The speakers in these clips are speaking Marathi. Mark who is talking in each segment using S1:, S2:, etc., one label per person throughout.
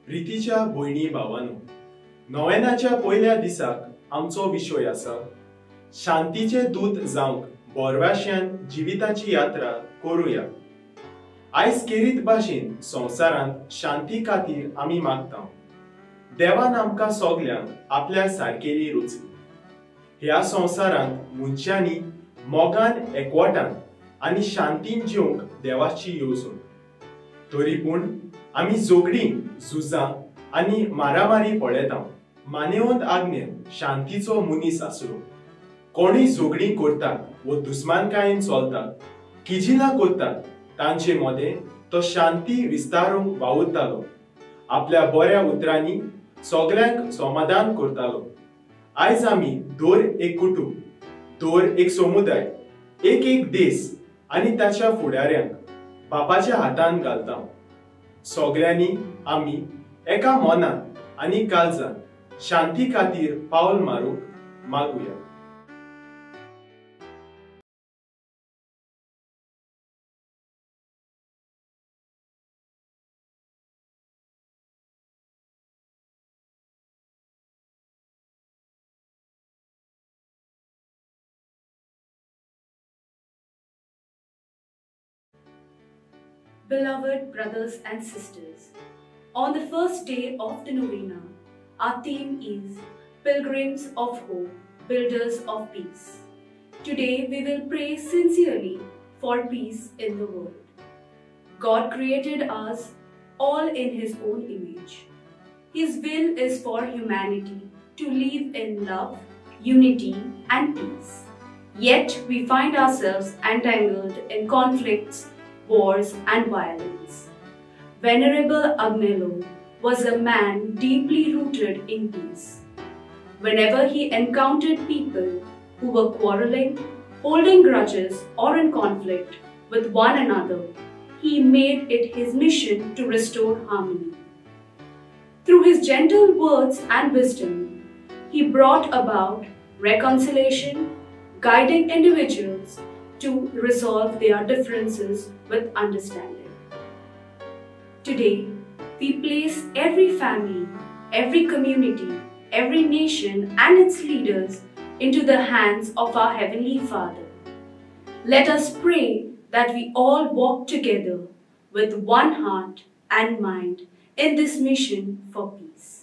S1: प्रितीच्या भयणी भावांनो, नोवेनाच्या पयल्या दिसाक आमचो विशय आसा शांतीचे दूत जावंक बोरवाश्यान जिविताची यात्रा करूया। आयज केरीत भाशेन संवसारांत शांती खातीर आमी मागता। देवान आमकां सगल्यांक आपल्या सारकेली रचली। ह्या संवसारांत मनशांनी मोगान एकवटान आनी शांतीन जिवंक देवाची येवजण। तरी पूण आमी झगडीं, झुजां आनी मारामारी पळयता। मानेवंत आज्ञेन शांतीचो मनीस आसलो। कोणूय झगडीं करतात व दुस्मानकायेन चलतात, किजिलां करतात, तांचे मदें तो शांती विस्तारूंक वावुरतालो। आपल्या बऱ्या उतरांनी सगल्यांक समाधान करतालो। आयज आमी दर एक कुटुंब, दर एक समुदाय, एक देश आनी ताच्या फुडाऱ्यांक बापाच्या हातान घालता। सगल्यांनी आमी एका मनान आनी काळजान शांती खातीर पावल मारूंक मागुया।
S2: Beloved brothers and sisters, on the first day of the novena, our theme is Pilgrims of Hope, Builders of Peace. Today we will pray sincerely for peace in the world. God created us all in His own image. His will is for humanity to live in love, unity, and peace. Yet we find ourselves entangled in conflicts, wars, and violence. Venerable Agnello was a man deeply rooted in peace. Whenever he encountered people who were quarreling, holding grudges, or in conflict with one another, he made it his mission to restore harmony. Through his gentle words and wisdom, he brought about reconciliation, guiding individuals to resolve their differences with understanding. Today, we place every family, every community, every nation and its leaders into the hands of our Heavenly Father. Let us pray that we all walk together with one heart and mind in this mission for peace.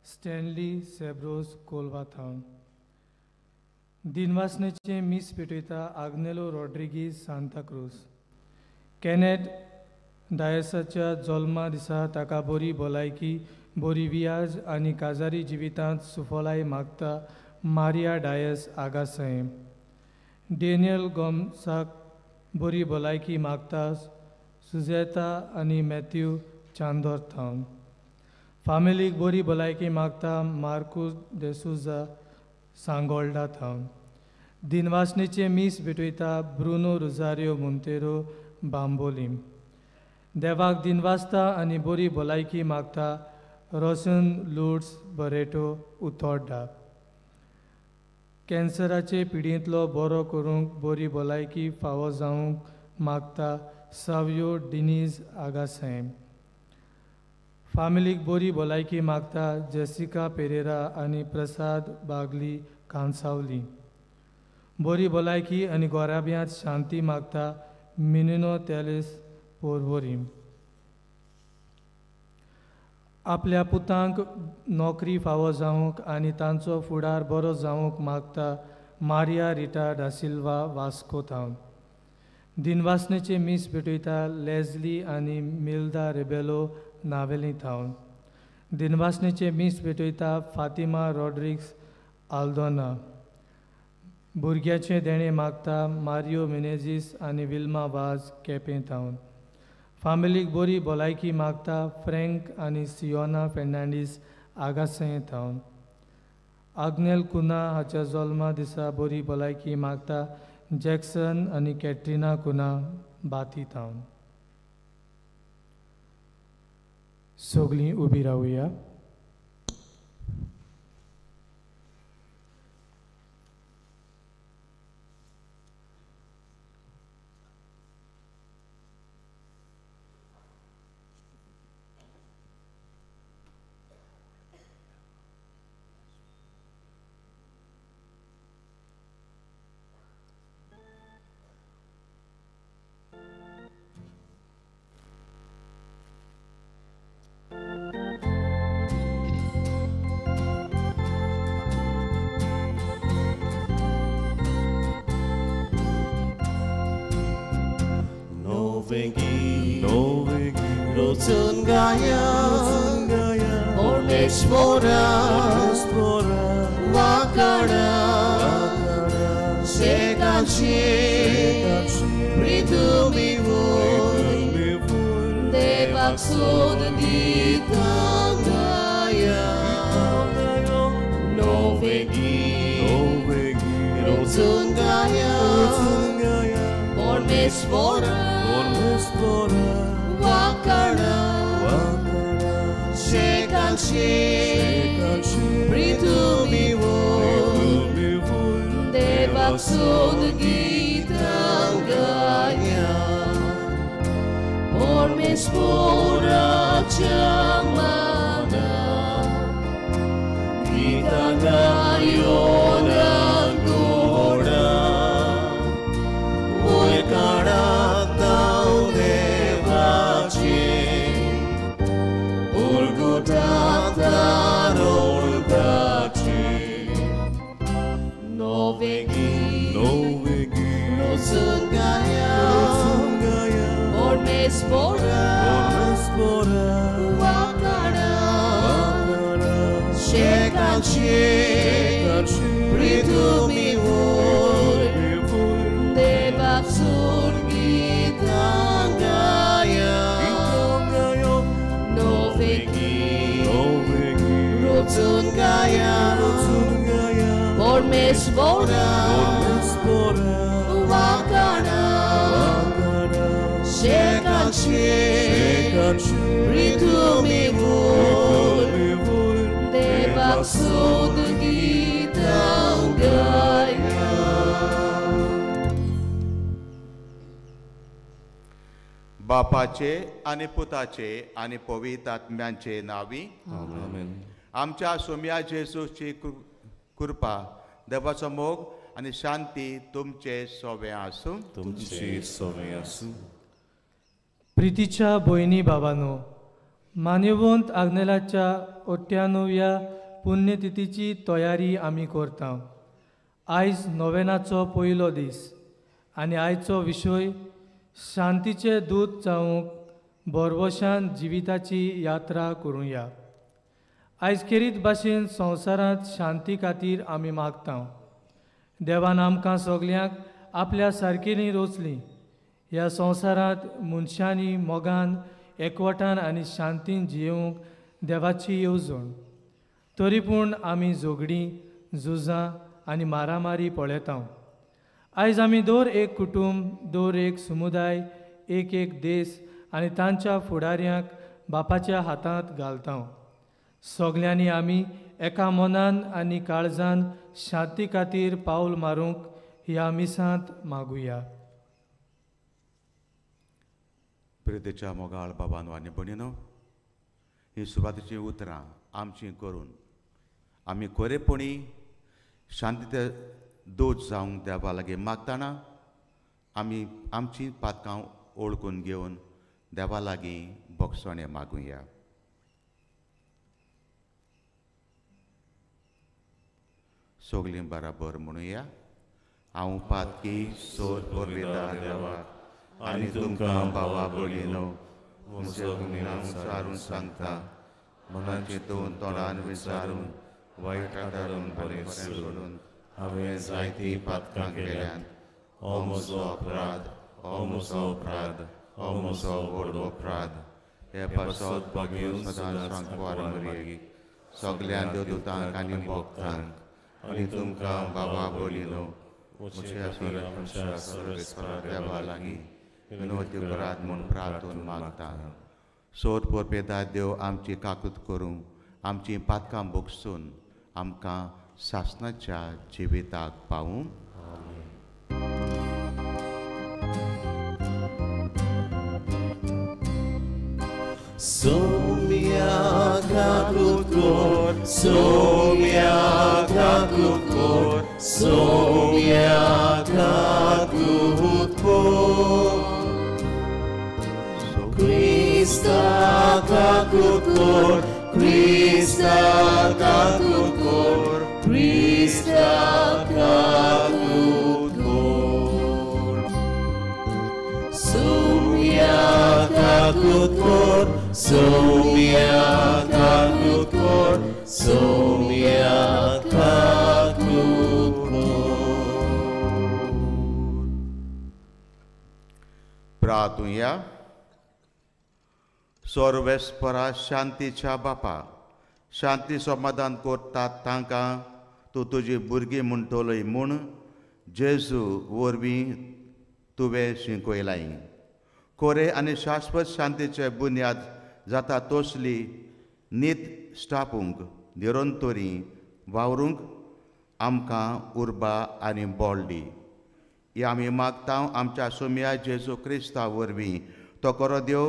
S3: Stanley सेब्रोस कोलवाथावन. दिनवासनेचे मीस पेटयता आग्नेलो रॉड्रिगीज सांताक्रूज. कॅनेट डायसाच्या जल्मा दिसा ताका बरी भलायकी, बरी वियाज आनी काजारी जिवितांत सुफलाय मागता मारिया डायस आगासयम. डेनियल गोम्साक बरी भलायकी मागता सुजेता आनी मॅथ्यू चांदोर्थावन. फामिलीक बरी भलायकी मागता मार्कूस डेसुजा सांगोळडा थावन. दिनवासनेचे मीस भेटयता ब्रुनो रोजारियो मोंतेरो बांबोलीम. देवाक दिनवासता आनी बरी भलायकी मागता रोशन लुड्स बरेटो उतोड्डा. कॅन्सराचे पिडींतलो बरो करूंक बरी भलायकी फावो जावंक मागता सावियो डिनीज आगासैम. फामिलीक बरी भलायकी मागता जेसिका पेरेरा आनी प्रसाद बागली कांसावली. बरी भलायकी आनी गोराब्यांत शांती मागता मिनिनो तेलिस पोरवोरीम. आपल्या पुतांक नोकरी फावो जावंक आनी तांचो फुडार बरो जावंक मागता मारिया रिटा डासिल्वा वास्को थावन. दिनवासनेचे मीस भेटयता लेझली आनी मिल्दा रेबेलो नावेली थावन. दिनवासनेचे मीस भेटयता फातिमा रॉड्रिग्स आल्दोना. भुरग्याचे देणे मागता मारियो मिनेझीस आनी विल्मा वाज केपें थावन. फामिलीक बरी भलायकी मागता फ्रँक आनी सियोना फेर्नांडीस आगासय थावन. आग्नेल कुना हाच्या जल्मा दिसा बरी भलायकी मागता जॅक्सन आनी कॅट्रिना कुना बाती थावन. सगळीं उबी रावया.
S4: Rotun gaya, ormeshvora, vakara, shekanshi, pridumivur, devak sod ditangaya, novegi, rotun gaya, ormeshvora, vakara, shekanshi, pridumivur, devak sod gitangaya, ormeshvora chamana, gitangayona goda, oikara Novegi, Rosungaya, Ormeshvora, Vakara, Shekanshi, pridumivur, devak surgitangaya, Novegi, Rosungaya, Ormeshvora, vakara, shekanshi, pridumivur, devak sod gitangaya.
S5: बापाचे आणि पुताचे आणि पवित्र आत्म्यांचे नावी. आमच्या सोम्या जेसूची कृपा, देवाचो मोग आणि शांती तुमचे सोबे आसूं.
S6: तुमचे सोबे आसूं.
S3: प्रितीच्या भयणी भावांनो, मान्यवंत आग्नेलाच्या 98व्या पुण्यतिथीची तयारी आमी करता. आयज नोवेनाचो पयलो दीस आनी आयचो विशय शांतीचे दूत जावंक बोरवशान जिविताची यात्रा करुया. आयज खेरीत भाशेन संवसारांत शांती खातीर आमी मागता. देवान आमकां सगल्यांक आपल्या सारकेलीं रोचलीं. ह्या संवसारांत मनशांनी मोगान एकवटान आनी शांतीन जियोवंक देवाची येवजण. तरी पूण आमी झगडीं, झुजां आनी मारामारी पळयता. आयज आमी दर एक कुटुंब, दर एक समुदाय, एक एक देश आनी तांच्या फुडाऱ्यांक बापाच्या हातांत घालता. सगल्यांनी आमी एका मनान आनी काळजान शांती खातीर पावल मारूंक ह्या मिसांत मागुया.
S5: प्रितेच्या मोगाळ बाबांनो आनी भयणीनो, ही सुवातेची उतरां आमची करून आमी खरेपणी शांतीचे दूत जावंक देवा लागीं मागतना आमी आमची पातकां ओळखून घेवन देवा लागीं बोगसणे मागुया. सगलीं बराबर म्हणुया. हांव पातकी सोद पोरविता देवा आनी तुमकां भावा भयणीनो विचारून सांगता. मनाचे दोन तोंडान विचारून वायट आदारून बरें सोडून हांवें जायतीं पातकां केल्यात. हो म्हजो अपराध, हो म्हजो अपराध, हो म्हजो व्हड अपराध. हे पासत बागेवन सदांच सांगवार मरी सगल्या देवदूतांक आनी भक्तांक आनी तुमकां भावा भयणीनो म्हज्या सर्वेस्परा देवा लागीं विनोदी करात म्हूण प्रार्थून मागता. सोद पोरपेदा देव आमची काकूत करूं, आमची पातकां बोगसून आमकां सासणाच्या जिविताक पावूं.
S4: Somia kakukor, somia kakukor, somia kakukor. Krista kakukor, Krista kakukor, Krista kakukor. Somia kakukor, somia kakukor, somia kakukor.
S5: प्रार्थुया. सर्वेस्परा शांतीच्या बापा, शांती समाधान करतात तांकां तूं तुजी भुरगीं म्हणटलोय म्हूण जेजू वरवीं तुवें शिकयलाय. खोरे आनी शाश्वत शांतीचे बुन्याद जाता तसली नीत स्टापूंक निरंतरी वावरूंक आमकां उर्बा आनी बळ दी. ही आमी मागता आमच्या सोम्या जेजू क्रिस्ता वरवीं. तो खरो देव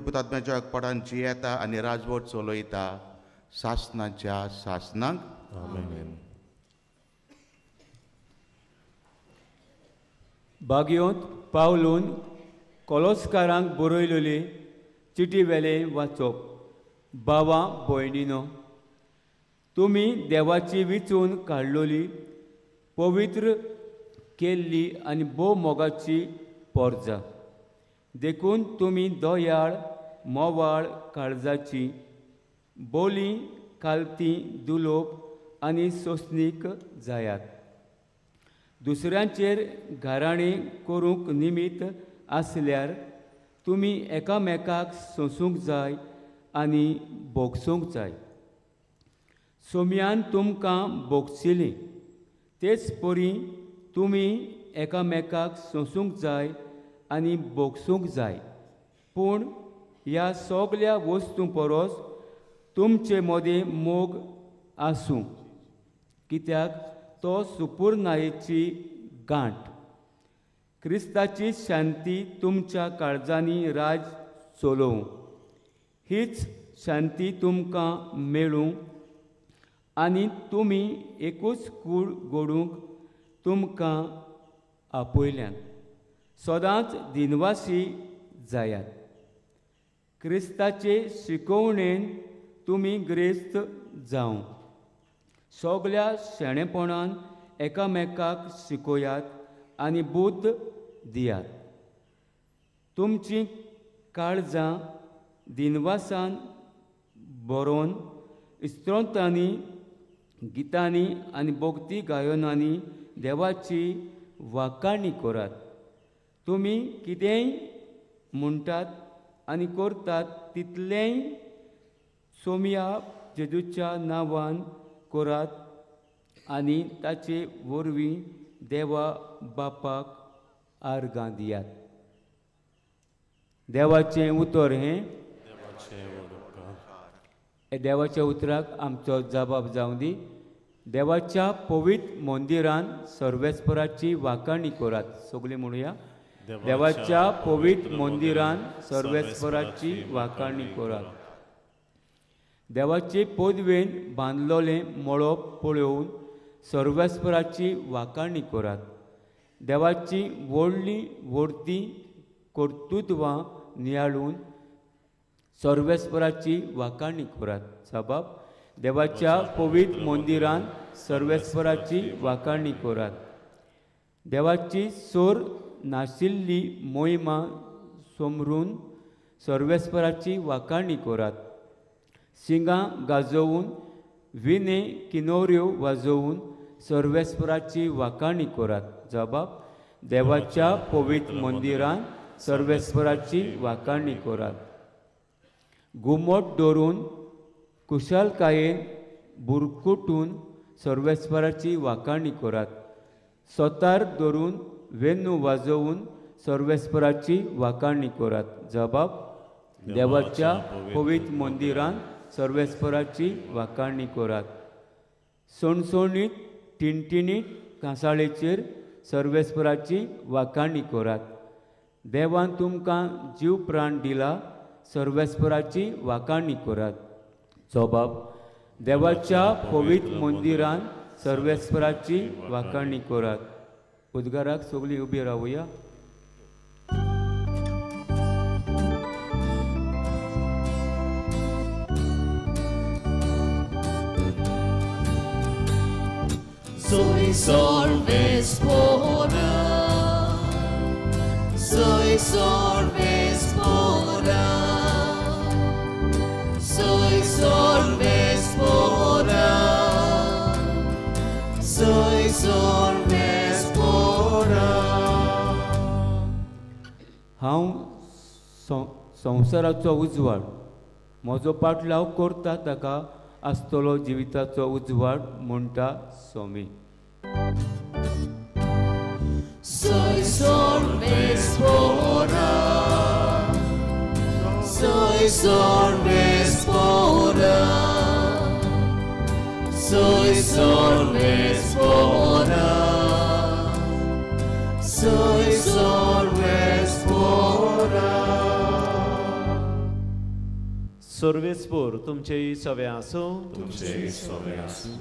S5: पुतात्म्याच्या एकपडांची येता आनी राजवट चलयता सासणाच्या सासणाक. आमेन.
S6: बागयोंत पावलून कोलोस्कारांक बरयलेली चिटी वेले वाचप. बावा भयणीनो, तुमी देवाची विचून काडलेली पवित्र केल्ली आनी भोव मोगाची पोरजां देखून तुमी दोयाळ, मोवाळ काळजाची, बोली, कालती, दुलोप आनी सोंसणीक जायात. दुसऱ्यांचेर घराणी करूंक निमित आसल्यार तुमी एकामेकाक सोंसूंक जाय आनी बोगसूंक जाय. सोम्यान तुमकां बोगसिली तेच परी तुमी एकामेकाक सोंसूंक जाय आनी बोगसूंक जाय. पूण ह्या सगल्या वस्तू परस तुमचे मदें मोग आसूं, कित्याक तो सुपूर्णायेची गांठ. क्रिस्ताची शांती तुमच्या काळजांनी राज चलोवं. हीच शांती तुमकां मेळूं आनी तुमी एकूच कूड घडूंक तुमकां आपयल्यान सदांच दिनवासी जायात. क्रिस्ताचे शिकवणेन तुमी ग्रेस्त जावं. सगळ्या शेणेपणान एकामेकाक शिकोयात आनी बुद्ध दियात. तुमची काळजां दिनवासान बरोवन इस्त्रोतांनी गितांनी आनी भक्ती गायनांनी देवाची वाखाणणी करात. तुमी कितेंय म्हणटात आनी करतात तितलेंय सोमया जेजूच्या नांवान करात आनी ताचे वरवीं देवा बापाक आर्गां दियात. देवाचें उतर हें देवाच्या उतराक आमचो जबाब जावं दी. देवाच्या पवित्र मंदिरान सर्वेस्पराची वाखाणणी करात. सगळीं म्हणुया, देवाच्या पवित्र मंदिरान सर्वेस्पराची वाखाणणी करात. देवाचे पदवेन बांदलोलें मळब पळोवन सर्वेस्पराची वाखाणणी करात. देवाची व्हडली व्हरती कर्तुत्वां नियाळून सर्वेस्पराची वाखाणणी करात. जबाब, देवाच्या पवित्र मंदिरान सर्वेस्पराची वाखाणणी करात. देवाची सोर नाशिल्ली मोहिमा समरून सर्वेस्पराची वाखाणणी करात. सिंगां गाजोवन विणे किनोऱ्यो वाजोवन सर्वेस्पराची वाखाणणी करात. जबाब, देवाच्या पवित्र मंदिरान सर्वेस्पराची वाखाणणी करात. घुमट दवरून कुशलकायेन बुरकुटून सर्वेस्पराची वाखाणणी करात. सोतार धरून वेणू वाजोवन सर्वेस्पराची वाखाणणी करात. जबाब, देवाच्या पवित्र मंदिरान सर्वेस्पराची वाखाणणी करात. सणसणीत टिणटिणीत कांसाळेचेर सर्वेस्पराची वाखाणणी करात. देवान तुमकां जीव प्राण दिला, सर्वेस्पराची वाखाणणी करात. जबाब, देवाच्या पवित्र मंदिरान सर्वेस्पराची वाखाणणी करात. उद्गाराक सगळीं उबी रावुया.
S4: Soy Solvespora, soy Solvespora, soy Solvespora, soy Solvespora.
S6: हांव संवसाराचो उजवाड, म्हजो पाटलाव करता ताका आसतलो जिविताचो उजवाड म्हणटा Somi.
S4: Soy Solvespora, soy Solvespora, soy Solvespora, soy Solvespora.
S7: सर्वेस्पोर तुमचेय सवे आसूं.
S5: तुमचेय सवे आसूं.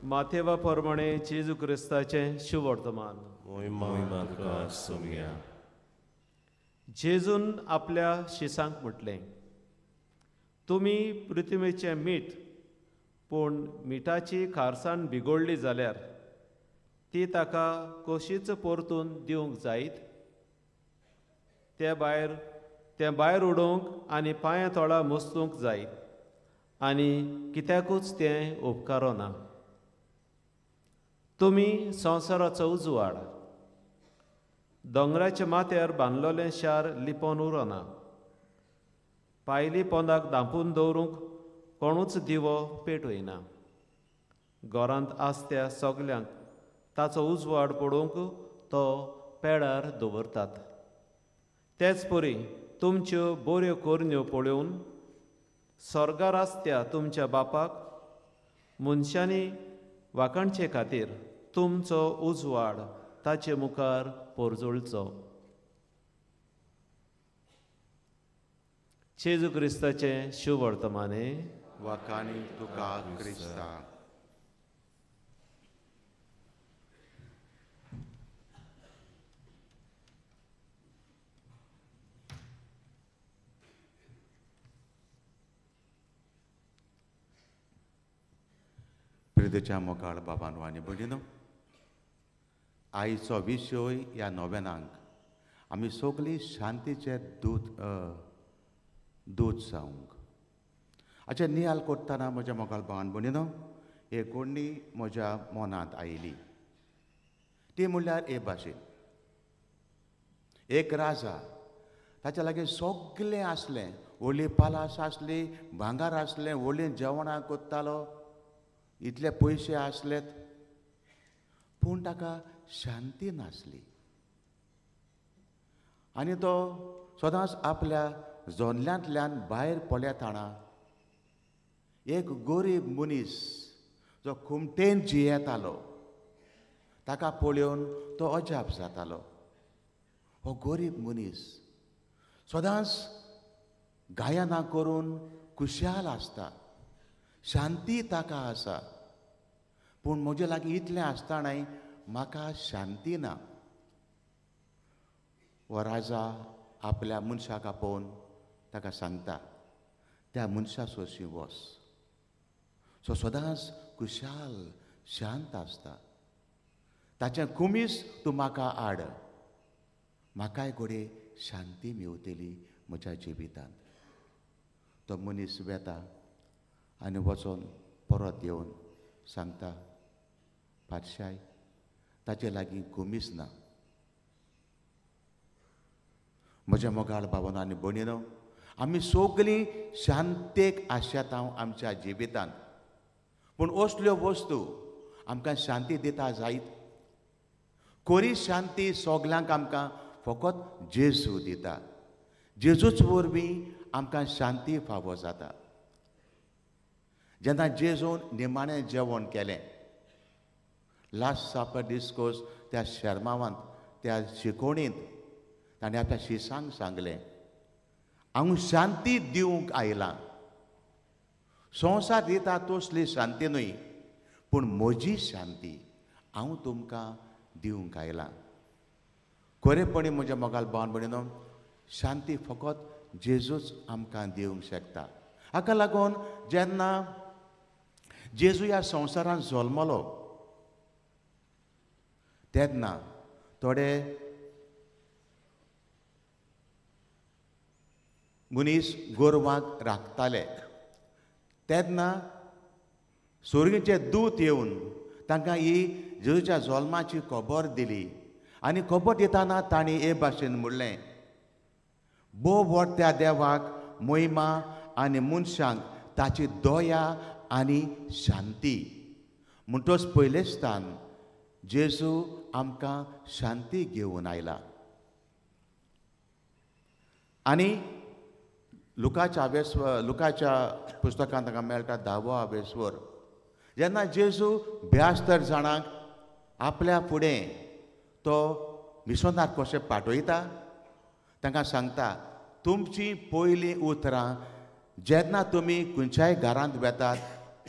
S7: माथेवा प्रमाणे जेजू क्रिस्ताचें शुवर्तमान.
S5: मोहिमा तुका सोमया.
S7: जेजून आपल्या शिसांक म्हटलें, तुमी पृथ्वीचें मीठ, पूण मिठाची खारसाण बिगडली जाल्यार ती ताका कशीच परतून दिवंक जायत? तें भायर उडोवंक आनी पांयां तोळा मुस्तूंक जायत, आनी कित्याकूच तें उपकारो ना. तुमी संवसाराचो उजवाड. दोंगराच्या माथ्यार बांदलोलें शार लिपोवन उरना. पायली पोंदाक धांपून दवरूंक कोणूच दिवो पेटयना. घरांत आसत्या सगल्यांक ताचो उजवाड पडोवंक तो पेडार दवरतात. तेच परी तुमच्यो बऱ्यो कोरण्यो पळोवन स्वर्गार आसत्या तुमच्या बापाक मनशांनी वाखाणचे खातीर तुमचो उजवाड ताचे मुखार पोरजोळचो. जेजू क्रिस्ताचें शुवर्तमाने.
S5: वाखाणी तुका क्रिस्ता. प्रिदेच्या मोकाळ बाबांनो आनी भगिनो, आयचो विशय ह्या नोवेनांक आमी सगळीं शांतीचे दूत जावंक. हाचे नियाल करतना म्हज्या मोगाळ भावान भगिनो, एक कोणी म्हज्या मनांत आयली. ती म्हणल्यार हे भाशेन एक राजा, ताच्या लागीं सगळें आसलें, व्हडली पालास आसली, भांगर आसलें, व्हडलीं जेवणां करतालो, इतले पयशे आसलेत, पूण ताका शांती नासली. आनी तो सदांच आपल्या जोडल्यांतल्यान भायर पडलेताना एक गरीब मनीस जो खुमटेन जियेतालो ताका पळोवन तो अजाप जातालो. हो गरीब मनीस सदांच गायनां करून खुशाल आसता, शांती ताका आसा, पूण म्हजे लागीं इतलें आसतानाय म्हाका शांती ना. हो राजा आपल्या मनशाक आपोवन ताका सांगता, त्या मनशा सोशी वच, सो सदांच खुशाल शांत आसता, ताचें कुमीस तूं म्हाका हाड, म्हाकाय घोडे शांती मेवतली म्हज्या जिवितांत. तो मनीस वेता आनी वचोन परत येवन सांगता, पातशाय ताचे लागीं कुमीस ना. म्हज्या मोगाळ भावांनो आनी भयणीनो, आमी सगळीं शांतेक आशेतांव आमच्या जिवितांत, पूण असल्यो वस्तू आमकां शांती दिता जायत. खरी शांती सगल्यांक आमकां फकत जेजू दिता. जेजूच वरवीं आमकां शांती फावो जाता. जेन्ना जेजून निमाणें जेवण केलें, लास्ट सापर डिस्कोर्स, त्या शर्मावांत, त्या शिकोवणींत ताणें आपल्या शिसांक सांगलें, हांव शांती दिवंक आयलां. संवसार दिता तसली शांती न्हय, पूण म्हजी शांती हांव तुमकां दिवंक आयलां. खरेपणी म्हज्या मोगाल भावन भयणीनो, शांती फकत जेजूच आमकां दिवंक शकता. हाका लागून जेन्ना जेजू ह्या संवसारांत जल्मलो तेन्ना थोडे मनीस गोरवांक राखताले. तेन्ना स्वर्गीचे दूत येवन तांकां ही जेजूच्या जल्माची खबर दिली. आनी खबर दितना तांणी हे भाशेन म्हणलें, भोव व्हडत्या देवाक महिमा आनी मनशांक ताची दया आनी शांती. म्हणटच पयले स्थान जेजू आमकां शांती घेवन आयला. आनी लुकाच्या पुस्तकांत ताका मेळटा 10वो आवेस्वर, जेन्ना जेजू 72 जाणांक आपल्या फुडें तो मिशनार कशें पाठयता, तांकां सांगता, तुमची पयलीं उतरां जेन्ना तुमी खंयच्याय घरांत वेतात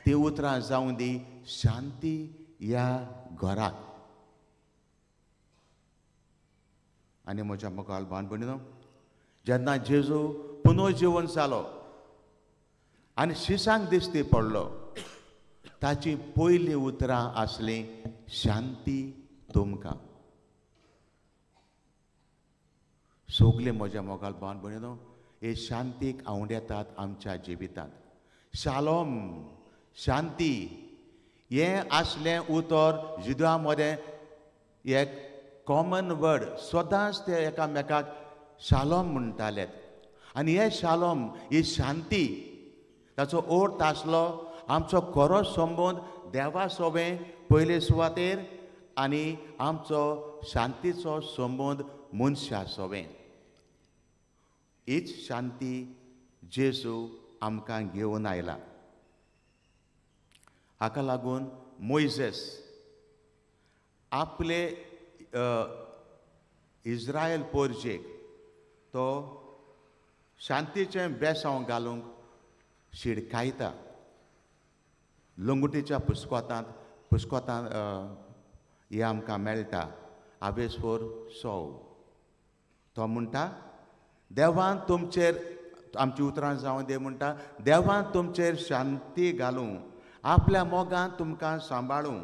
S5: ती उतरां जावं दी शांती ह्या घराक. आनी म्हज्या मोगाल भावन भयणीनो, जेन्ना जेजू पुनर्जीवन जालो आनी शिसांक दिश्टी पडलो, ताची पयलीं उतरां आसलीं, शांती तुमकां. सगळे म्हज्या मोगाल भावन भयणीनो, हे शांतीक आवंडेतात आमच्या जिवितांत. शालोम, शांती, हें आसलें उतर जुदा मदें एक कॉमन वर्ड. सदांच ते एकामेकाक शालोम म्हणटालेत. आनी हे शालोम, ही शांती, ताचो अर्थ आसलो आमचो खरो संबंद देवा सोबें पयले सुवातेर आनी आमचो शांतीचो संबंद मनशा सोबें. हीच शांती जेजू आमकां घेवन आयला. हाका लागून मोइसेस आपले इस्रायल पोरजेक तो शांतीचें बेसांव घालूंक शिडकायता. लंगुटीच्या पुस्कोतांत हें आमकां मेळटा. आवेस्वर 6. तो म्हणटा, देवान तुमचेर, आमची उतरां जावन दे म्हणटा, देवान तुमचेर शांती घालूं आपल्या मोगान तुमकां सांबाळूं,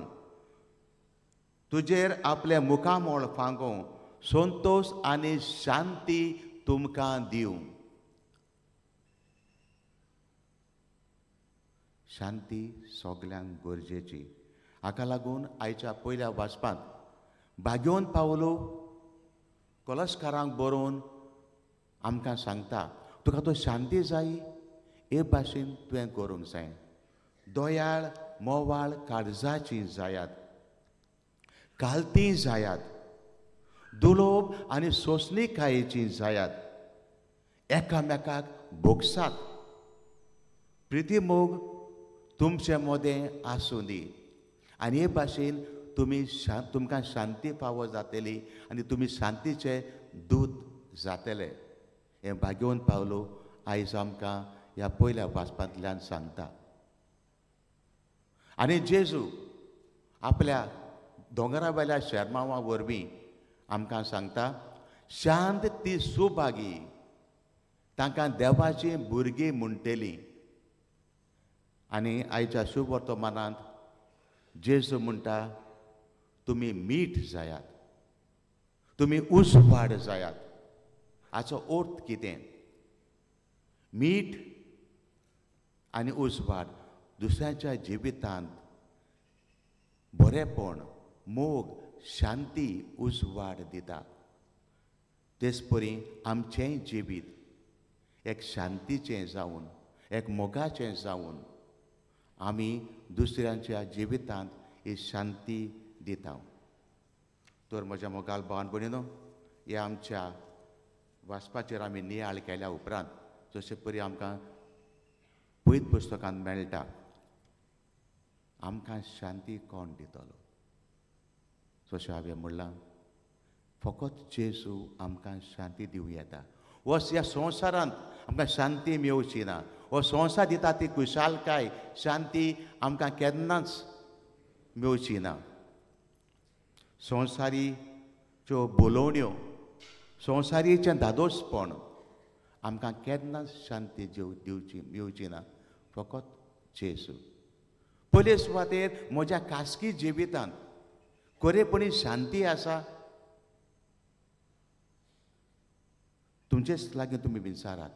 S5: तुजेर आपले मुखामोळ फांगूं, संतोश आनी शांती तुमकां दिवं. शांती सगल्यांक गरजेची. हाका लागून आयच्या पयल्या वाचपांत भाग्योन पावलो कॉलस्कारांक बरोवन आमकां सांगता, तुका तो शांती जाय हे भाशेन तुवें करूंक जाय. दोयाळ मोवाळ काळजाची जायात, कालतीं जायात, दुलोब आनी सोंसणीकायेची जायात, एकामेकाक भोगसात, प्रिती मोग तुमचे मोदें आसूं दी. आनी हे भाशेन तुमकां शांती फावो जातली आनी तुमी शांतीचे दूत जातले. हें भाग्योन पावलो आयज आमकां ह्या पयल्या वाचपांतल्यान सांगता. आनी जेजू आपल्या दोंगरा वेल्या शर्मांवा वरवीं आमकां सांगता, शांत ती सुभागी तांकां देवाची भुरगीं म्हणटलीं. आनी आयच्या शुभ वर्तमानांत जेजू म्हणटा, तुमी मीठ जायात, तुमी उजवाड जायात. हाचो अर्थ कितें? मीठ आनी उजवाड दुसऱ्यांच्या जिवितांत बरेपण, मोग, शांती, उजवाड दिता. तेच परी आमचेंय जिवीत एक शांतीचें जावन, एक मोगाचें जावन आमी दुसऱ्यांच्या जिवितांत ही शांती दिता. तर म्हज्या मोगाल भावान भयणीनो, हे आमच्या वाचपाचेर आमी नियाळ केल्या उपरांत जशे परी आमकां पयत पुस्तकांत मेळटा, आमकां शांती कोण दितलो? जशें हांवें म्हणलां, फकत जेजू आमकां शांती दिवं येता. हो ह्या संवसारांत आमकां शांती मेळची ना. हो संवसार दिता ती खुशालकाय, शांती आमकां केन्नाच मेळची ना. संवसारीच्यो बोलोवण्यो, संवसारीचें धादोसपण आमकां केन्नाच शांती दिवची मेळची ना. फकत जेजू. पयले सुवातेर म्हज्या खासगी जिवितांत खरेपणी शांती आसा? तुमचेच लागीं तुमी विचारात,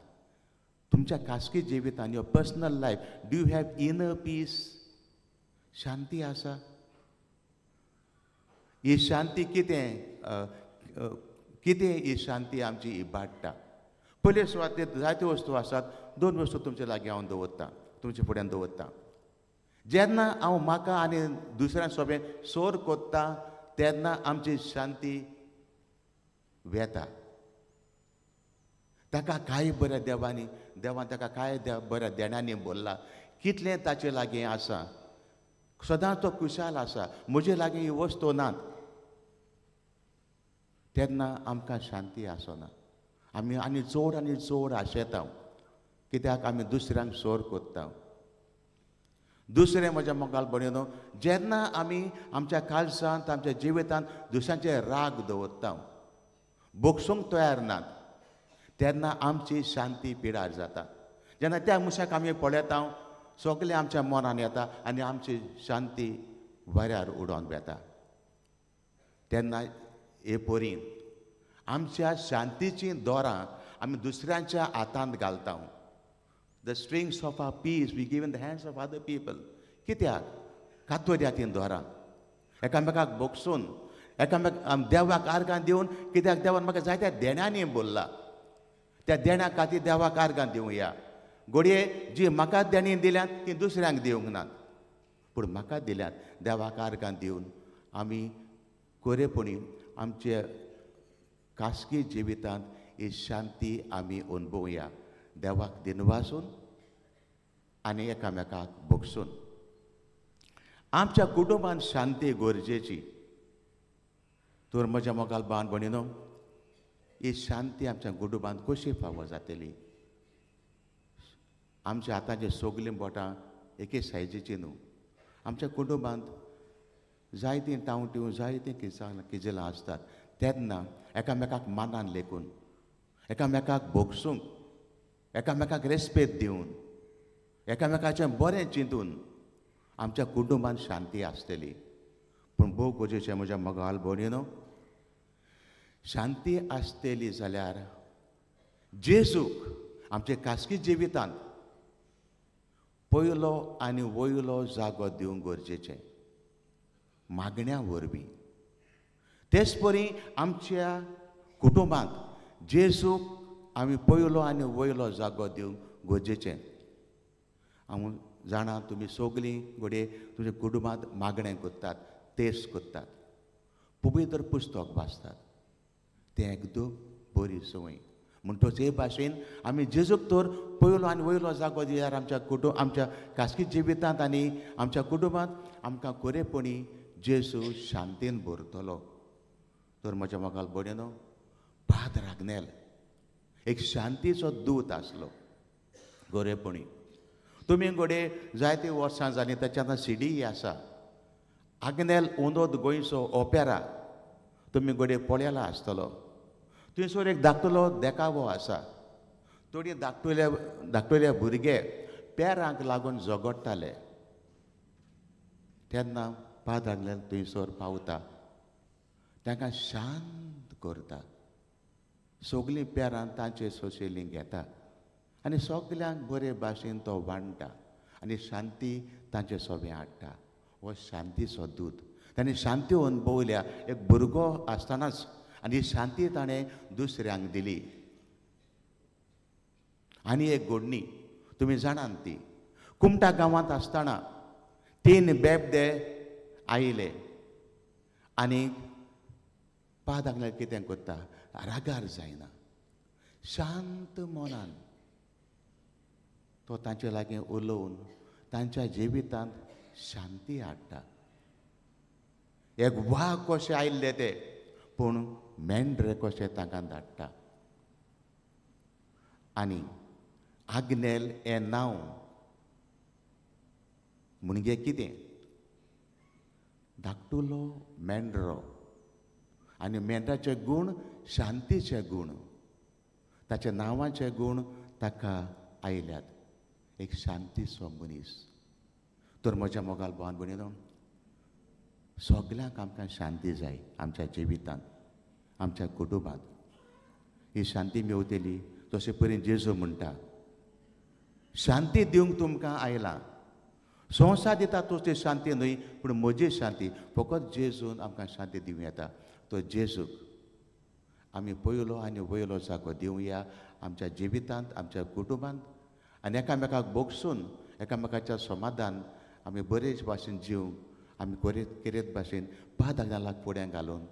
S5: तुमच्या खासगी जिवितांत, your personal life, do you have inner peace? शांती आसा? ही शांती कितें ही शांती आमची इबाडटा? पयले सुवातेर जायत्यो वस्तू आसात. दोन वस्तू तुमचे लागीं हांव दवरतां, तुमचे फुड्यान दवरतां. जेन्ना हांव म्हाका आनी दुसऱ्यां सोबे सोर कोत्ता तेन्ना आमची शांती वेता. ताका कांय बऱ्या देवान ताका कांय बऱ्या देण्यांनी बोल्ला, कितलें ताचे लागीं आसा, सदांच तो खुशाल आसा, म्हजे लागीं ही वस्तू नात, तेन्ना आमकां शांती आसना. आमी आनी चड आशेता, कित्याक आमी दुसऱ्यांक सोर कोत्ता. दुसरें म्हज्या मोगाल भयणीनो, जेन्ना आमी आमच्या काळजांत, आमच्या जिवितांत दुसऱ्यांचे राग दवरता, बोगसूंक तयार नात, तेन्ना आमची शांती पिडार जाता. जेन्ना त्या मनशाक आमी पळयता, सगळें आमच्या मनान येता आनी आमची शांती वाऱ्यार उडोवन वेता. तेन्ना हे परी आमच्या शांतीचीं दोरां आमी दुसऱ्यांच्या हातांत घालता. The strings of our peace we give in the hands of other people. कित्याक? कातोऱ्या तीं दोरां एकामेकाक बोगसून, देवाक आर्गां दिवन, कित्याक देवान म्हाका जायत्या देण्यांनी बोल्ला, त्या देण्या खातीर देवाक आर्गां दिवया. घडये जी म्हाका देणी दिल्यात ती दुसऱ्यांक दिवंक नात, पूण म्हाका दिल्यात. देवाक आर्गां दिवन आमी खरेपणी आमचे खासगी जिवितांत ही शांती आमी अनुभवया. देवाक दिनवासून आनी एकामेकाक भोगसून. आमच्या कुटुंबांत शांती गरजेची. तर म्हज्या मोगाल भावान भयणीनो, ही शांती आमच्या कुटुंबांत कशी फावो जातली? आमच्या हातांची सगलीं बोटां एके सायजीची न्हू. आमच्या कुटुंबांत जायतीं टावटीं, जायतीं किजलां आसतात. तेन्ना एकामेकाक मानान लेखून, एकामेकाक भोगसूंक, एकामेकाक रेस्पेद दिवन, एकामेकाचें बरें चिंतून आमच्या कुटुंबात शांती आसतली. पूण भोव गरजेचें म्हज्या मोगाल भयणीनो, शांती आसतली जाल्यार जेजूक आमचे खासगी जिवितांत पयलो आनी वयलो जागो दिवंक गरजेचें, मागण्या वरवीं. तेच परी आमच्या कुटुंबांत जेजूक आमी पयलो आनी वयलो जागो दिवंक गरजेचें. हांव जाणा तुमी सगलीं घडये तुमच्या कुटुंबांत मागणें करतात, तेस करतात, पवित्र पुस्तक वाचतात. तें एकदम बरी संवय. म्हणटच हे भाशेन आमी जेजूक तर पयलो आनी वयलो जागो दिल्यार आमच्या खासगी जिवितांत आनी आमच्या कुटुंबांत आमकां खरेपणी जेजू शांतीन भरतलो. तर म्हज्या मोगाल भयणीनो, पाद रागनेल एक शांतीचो दूत आसलो खरेपणी. तुमी घडये जायती वर्सां जालीं ताच्या सिडी आसा. आग्नेल उंदोद गोंयचो ओपेरा तुमी घडये पळयला आसतलो. थंयसर एक धाकटुलो देखावो आसा. थोडी धाकटुले भुरगे पेरांक लागून झगडटाले. तेन्ना पाद रागनेल थंयसर पावता, तांकां शांत करता. सगलीं पेरां तांचे सोशेलीं घेता आनी सगल्यांक बरे भाशेन तो वांडटा आनी शांती तांचे सोबे हाडटा. हो शांतीचो दूत. ताणें शांती अनुभवल्या एक भुरगो आसतनाच आनी ही शांती ताणें दुसऱ्यांक दिली. आनी एक घडणी तुमी जाणात ती. कुमटा गांवांत आसतना 3 बेबदे आयले आनी पाद रागनेल कितें करता, रागार जायना, शांत मनान तो तांचे लागीं उलोवन तांच्या जिवितांत शांती हाडटा. एक वाघ कशे आयिल्ले ते, पूण मेंढरे कशे तांकां धाडटा. आनी आग्नेल हें नांव म्हणजे कितें? धाकटुलो मेंढरो. आनी मेंढराचे गूण शांतीचे गूण, ताच्या नांवाचे गूण ताका आयल्यात. एक शांतीचो मनीस. तर म्हज्या मोगाल भावन भयणीनो, सगल्यांक आमकां शांती जाय आमच्या जिवितांत, आमच्या कुटुंबांत. ही शांती मेवतली जशे परी जेजू म्हणटा, शांती दिवंक तुमकां आयलां. संवसार दिता तशी शांती न्हय, पूण म्हजी शांती फकत जेजून आमकां शांती दिवं येता. तो जेजूक आमी पयलो आनी वयलो जागो दिवया आमच्या जिवितांत, आमच्या कुटुंबांत. आनी एकामेकाक बोगसून एकामेकाच्या समाधान आमी बरेच भाशेन जिवंक आमी कितें भाशेन पाद रागनेलाक फुडें घालून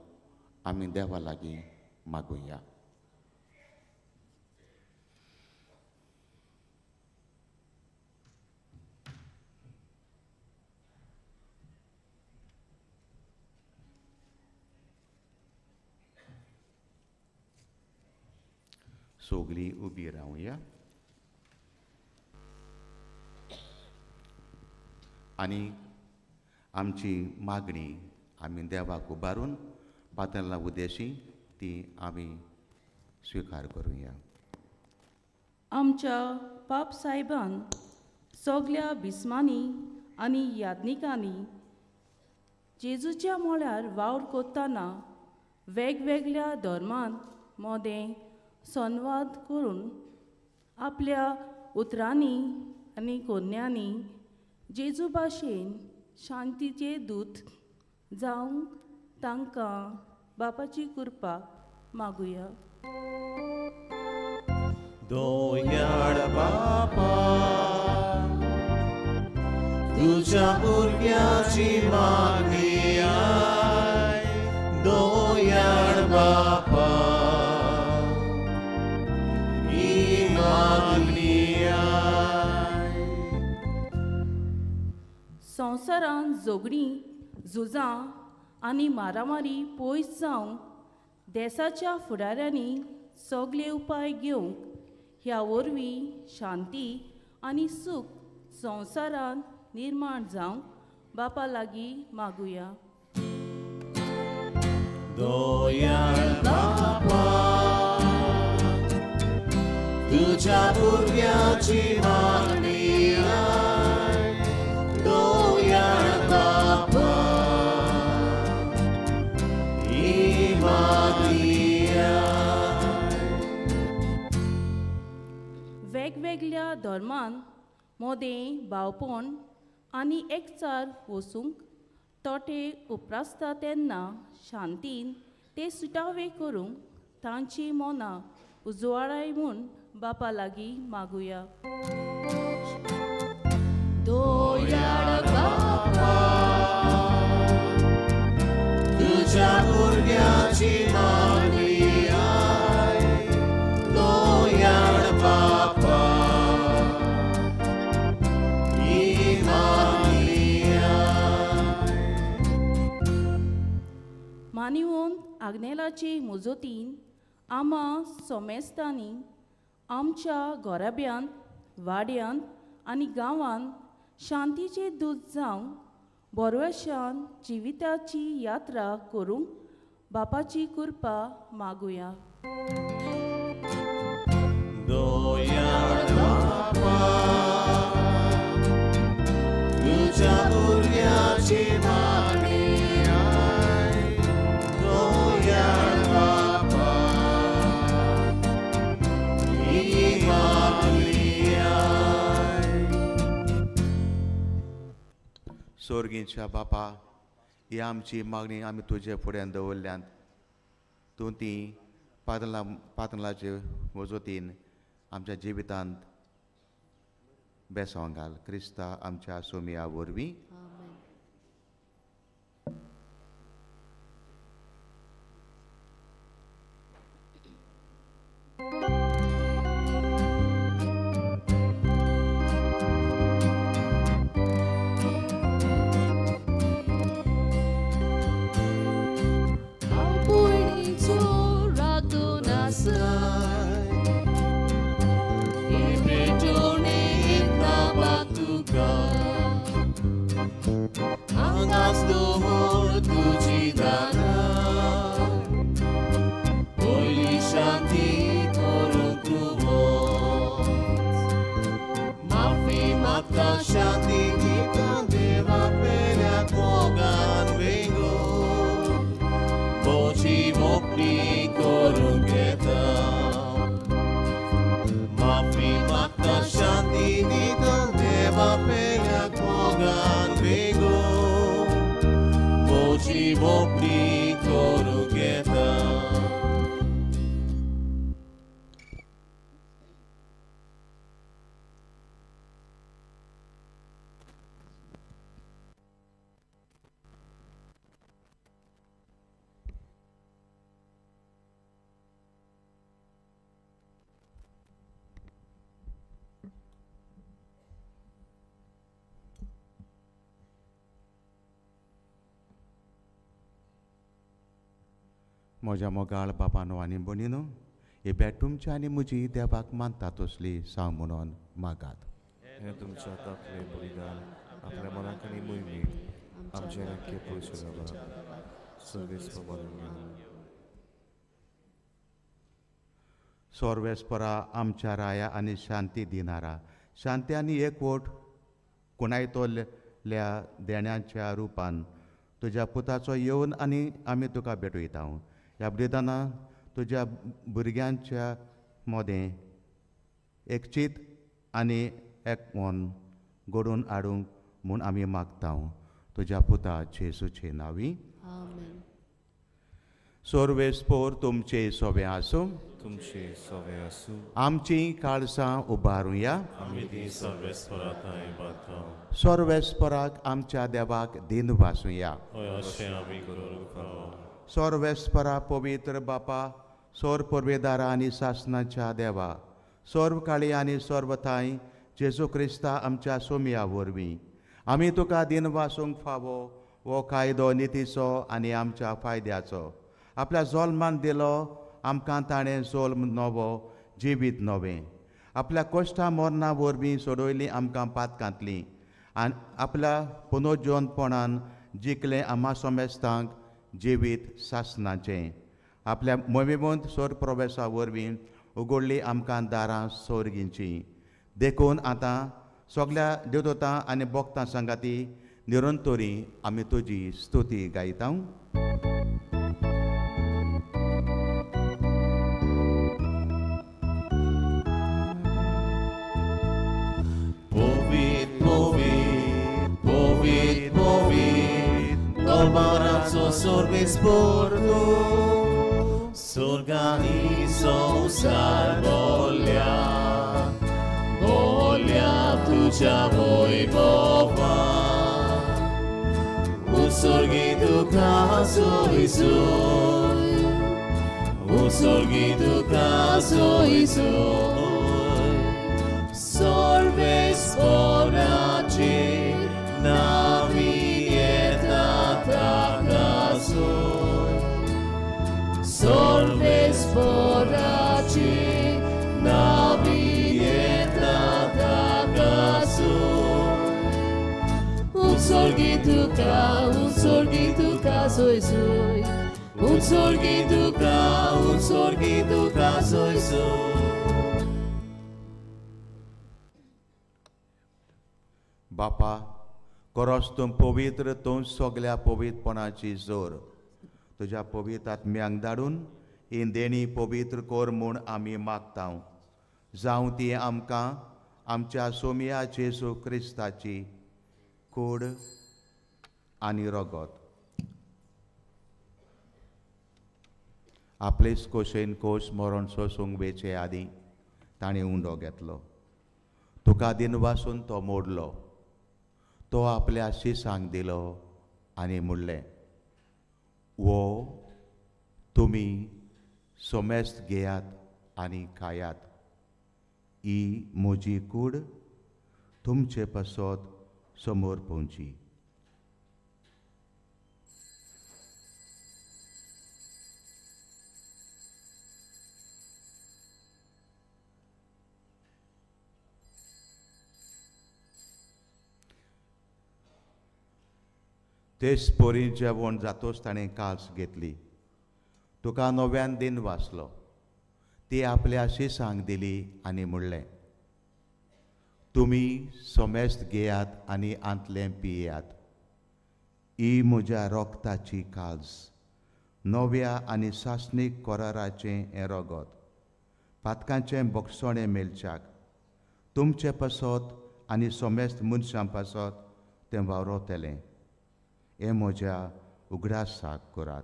S5: आमी देवा लागीं मागुया. सगलीं उबी रावया. आनी आमची मागणी आमी देवाक उबारून पातळा उद्देशी ती आमी स्विकार करुया.
S8: आमच्या पाप साहेबान सगल्या बिस्मांनी आनी याज्ञिकांनी जेजूच्या मोळ्यार वावर करतना वेगवेगळ्या धर्मांत मोदें संवाद करून आपल्या उतरांनी आनी कोन्यांनी जेजू भाशेन शांतीचे दूत जावंक तांकां बापाची कृपा मागुया.
S4: दोयाड बापा, तुझ्या भुरग्याची मागणी आय. दोयाड बापा, ही मागणी आय.
S8: संवसारांत झगडीं, झुजां आनी मारामारी पयस जावंक देशाच्या फुडाऱ्यांनी सगळे उपाय घेवंक ह्या वरवीं शांती आनी सूख संवसारांत निर्माण जावंक बापा लागीं मागुया.
S4: दोयाड बापा, तुझ्या भुरग्याची मागणी आय. दोयाड
S8: मोदें भावपण आनी एकचार वसूंक तोटे उपरासता तेन्ना शांतीन ते सुटावे करूंक तांची मनां उजवाडाय म्हूण बापा लागीं मागुया.
S4: दोयाळ बापा, तुझ्या भुरग्याची मागणी आय. दोयाळ बापा, ही मागणी आय.
S8: मानिवोन आग्नेलाचे मुजतीन आमा सोमेस्तांनी आमच्या घोराब्यांत, वाड्यांत आनी गांवांत शांतीचे दूत जावं बोरवशान जिविताची यात्रा करूंक बापाची कृपा मागुया.
S4: दोयाळ बापा, तुझ्या भुरग्याची मागणी आय. दोयाळ बापा, ही मागणी आय.
S5: सोर्गींच्या बापा, ही आमची मागणी आमी तुजे फुड्यान दवरल्यात. तूं ती पातलाचे वजोतीन आमच्या जिवितांत बेसांव घाल. क्रिस्ता आमच्या सोमिया वरवीं.
S4: Angas dohor tuji dana, Holy Shanti korun kruvot. Mafi matka Shanti nitan deva pelya kogan vengo, Bochi mokli korun ketam. Mafi matka Shanti nitan deva pelya kogan vengo, Mopli korugeta.
S5: म्हज्या मोगाळ बापानो आनी भणीनो, हे भेट तुमच्या आनी म्हजी देवाक मानता तसली सांग म्हणून मागात.
S9: हे तुमच्या ताकले बलिदान आपल्या मनाक आनी मोहिमेक आमचे नक्की पयशे घाला. सर्वेस्व
S5: सोर्वेस्परा आमच्या राया आनी शांती दिनारा, शांती आनी एकवट कुणायतोल्या देण्याच्या रुपान तुज्या पुताचो येवन आनी आमी तुका भेटयता. ह्या बलिदाना तुज्या भुरग्यांच्या मोदें एकचीत आनी एकवोन घडोवन हाडूंक म्हूण आमी मागता. तुज्या पुता जेसूचे नांवी. सोर्वेस्पोर तुमचे सोवे आसूं.
S9: तुमचे सोवे आसूं.
S5: आमची काळसां उबारुया.
S9: आमी ती सर्वेस्पराताय बाताव.
S5: सोर्वेस्पराक आमच्या देवाक दिन वासुया.
S9: हय अशें आमी करूंक फावो.
S5: सोर्वेस्परा पवित्र बापा, सोर परवेदारा आनी सासनाच्या देवा, सोर्व काळी आनी सोर्वथाय जेजू क्रिस्ता आमच्या सोमिया वरवीं आमी तुका दिन वासूंक फावो हो कायदो नितीचो आनी आमच्या फायद्याचो. आपल्या जोल्मान दिलो आमकां ताणें जोल्म नवो जिवीत नवें. आपल्या कोश्टा मोरना वरवीं सोडयलीं आमकां पातकांतलीं आनी आपल्या पुनर्जीवनपणान जिखलें आम्हा सोमेस्तांक जिवीत सासनाचें. आपल्या मोहिमेंत सोर प्रवेशा वरवीं उगडली आमकां दारां सोर्गींचीं. देखून आतां सगल्या देवदूतां आनी भक्तां संगाती निरंतरी आमी तुजी स्तुती गायता.
S4: Dolmarazo sorbis por tu, s'organizo salvolia, volia tuja voi bova, usorgitu caso isoi, usorgitu caso isoi, solves poraci navieta takasoi, solves poraci navieta takasoi, usorgitu caso isoi, usorgitu caso isoi.
S5: बापा, कोरोस तुम पवित्र तूं सगळ्या पवित्रपणाची जोर तुज्या पवित्र आत्म्यांक धाडून ही देणी पवित्र कोर म्हूण आमी मागता जावं ती आमकां आमच्या सोमया जेजू क्रिस्ताची कूड आनी रगत आपलेच कोशेन कोश मरण सोसूंक वेचे आदीं ताणें उंडो घेतलो तुका दिनवासून तो मोडलो तो आपल्या शिसांक दिलो आनी म्हणलें वो तुमी सोमेस्त घेयात आनी खायात ही म्हजी कूड तुमचे पासत समोर पोवची. तेच पोरी जेवण जातोच ताणें कास घेतली तुका नव्यान दिन वाचलो ती आपल्या शिसांक दिली आनी म्हणलें तुमी सोमेस्त घेयात आनी आंतलें पियेयात ही म्हज्या रोगताची काज नव्या आनी सासणीक कराराचें हें रगत पातकांचें बोगसोणें मेलच्याक तुमचे पासत आनी सोमेस्त मनशां पासत तें वावरतलें हें म्हज्या उगडासाक करात.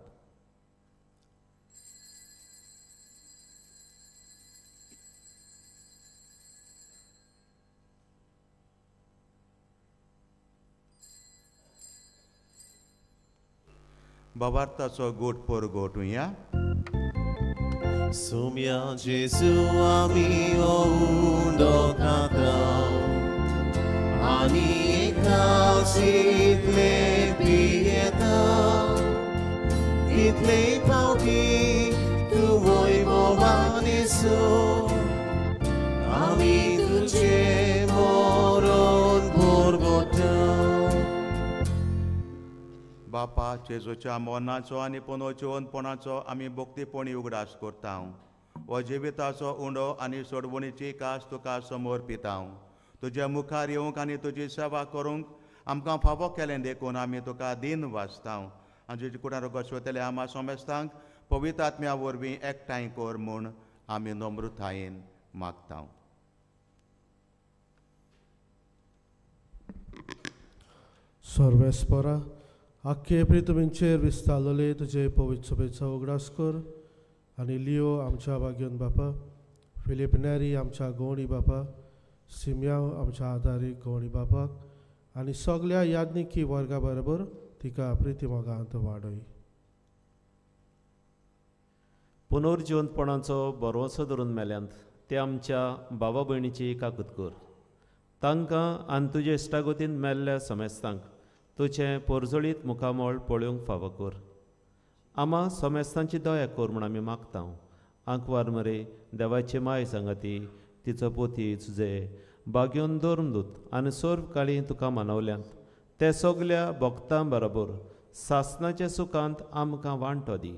S5: बाबार्ताचो गोट पर गोटुया.
S4: Sumia Jesu amio undo katao ani ekasitle pieta itle pauki tu voi movanesu ami tuche moron borgota.
S5: बापा जेजूच्या मोनाचो आनी पोनोचेवनपणाचो आमी भोक्तीपणी उगडास करता हो जिविताचो उंडो आनी सोडवणीची कास तुका समोर पिता तुज्या मुखार येवंक आनी तुजी सेवा करूंक आमकां फावो केलें देखून आमी तुका दिन वाचता आनी तुजे कुडार गोश्वतले आमा सोमेस्तांक पवित्र आत्म्या वरवीं एकठांय कर म्हूण आमी नम्रतायेन मागता.
S10: सर्वेस्परा आख्खे प्रितमींचेर विस्तारलेले तुजे पवित्र सभेचो उगडास कर आनी लिओ आमच्या भाग्योन बापा फिलीप नॅरी आमच्या गवणी बापा सिम्याव आमच्या आदारीक गवणी बापाक आनी सगळ्या याज्ञिकी वर्गा बरोबर तिका प्रितीमोगांत वाडय.
S7: पुनर्जीवनपणाचो भरवंसो धरून मेल्यांत ते आमच्या भावा भयणीची काकूत कर तांकां आनी तुजे इश्टागतीन मेल्ल्या समेस्तांक तुजें पोरजोळीत मुखामोळ पळोवंक फावो कर. आमा समेस्तांची दया कर म्हूण आमी मागता. आंकवार मरे देवाची माय सांगाती तिचो पोती तुजे बागेवन दवरून दूत आनी सोर्व काळी तुका मानवल्यांत ते सगल्या भक्तां बरोबर सासणाच्या सुखांत आमकां वांटो दी.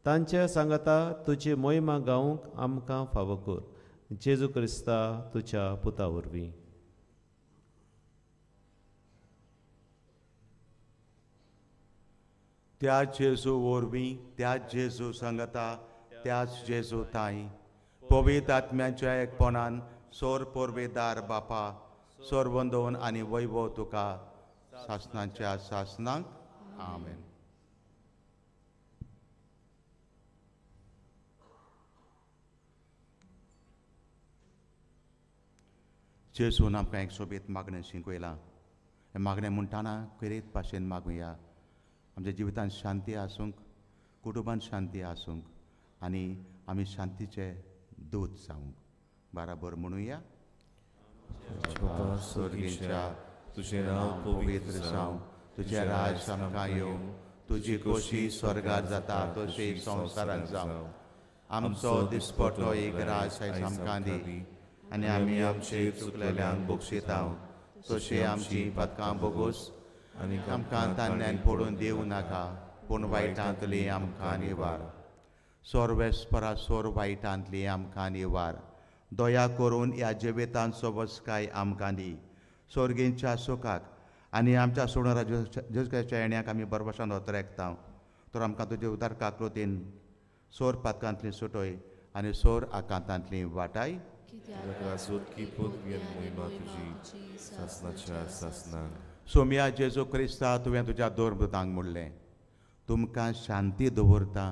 S7: तांच्या सांगाता तुजी मोहिमा गावूंक आमकां फावो कर. जेजू क्रिस्ता तुज्या पुता वरवीं.
S5: त्याच जेजू वरवीं त्याच जेजू सांगता त्याच जेजू ताई पवित्र आत्म्याच्या एकपणान सोर पोरवेदार बापा सोरवंदोवन आनी वैभव तुका सासणाच्या सासणांक आमेन. जेसून आमकां एक सोबीत मागणें शिकयलां. हें मागणें म्हणटाना खरेच भाशेन मागुया. आमच्या जिवितांत शांती आसूंक, कुटुंबांत शांती आसूंक आनी आमी शांतीचे दूत जावंक. बराबर म्हणुया.
S9: स्वर्गीच्या तुझें नांव पवित्र जावं, तुजें राज आमकां येवं, तुजी खोशी स्वर्गार जाता तशी संवसारांत जावं.
S5: आमचो दिसपटो एक राज आयज आमकां दी आनी आमी आमचे चुकलेल्यांक बक्षिता तशें आमची पदकां बोगूस आनी आमकां तान्यान पडून दिवं नाका, पूण वायटांतली आमकां निवार. सोरवेस्परा सोर वायटांतली आमकां निवार. दया करून ह्या जिवितांचो वचकाय आमकां दी. सोर्गींच्या सुखाक आनी आमच्या सोडून जेजूच्या येण्याक आमी बरभशेन वतरेकता. तर आमकां तुजे उदारका कृतीन सोर पदकांतली सुटय आनी सोर आकांतांतली वाटाय. सोम्या जेजू क्रिस्ता तुवें तुज्या दोरदूतांक म्हणलें, तुमकां शांती दवरता,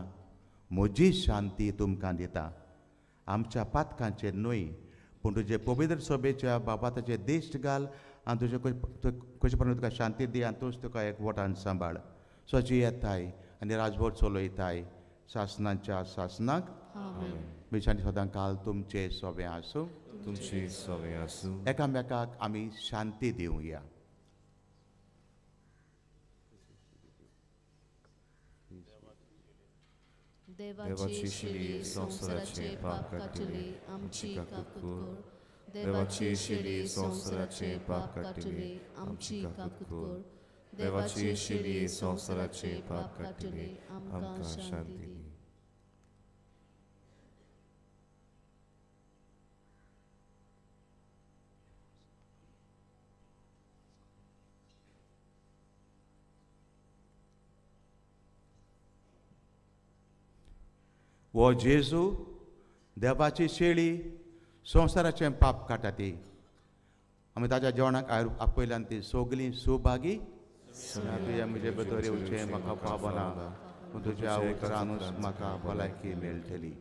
S5: म्हजी शांती तुमकां दिता. आमच्या पातकांचेर न्हय पूण तुजे पवित्र सभेच्या बाबाताचे दिश्ट घाल आनी तुजे कशे प्रमाणे तुका शांती दी आनी तूंच तुका एकवटान सांबाळ. सची येताय आनी राजभर चलयताय शासनाच्या शासनाक. विशांती सदां काल तुमचे सोबे आसूं.
S9: तुमचे सोबे आसूं.
S5: एकामेकाक आमी शांती दिवया.
S9: देवाची शिडी संवसाराचे पाप काटिले आमची काकूर. देवाची शिडी संवसाराचे पाप काटिले आमची काकूर. देवाची शिडी संवसाराचे पाप काटिले आमकां शांती दी.
S5: वो जेजू देवाची शेळी संवसाराचें पाप काटा ती. आमी ताच्या जेवणाक आपयल्यान ती सगलीं सुभागी. तुवें म्हजे भितर येवचें म्हाका पावना, पूण तुज्या उतरानूच म्हाका भलायकी मेळटली.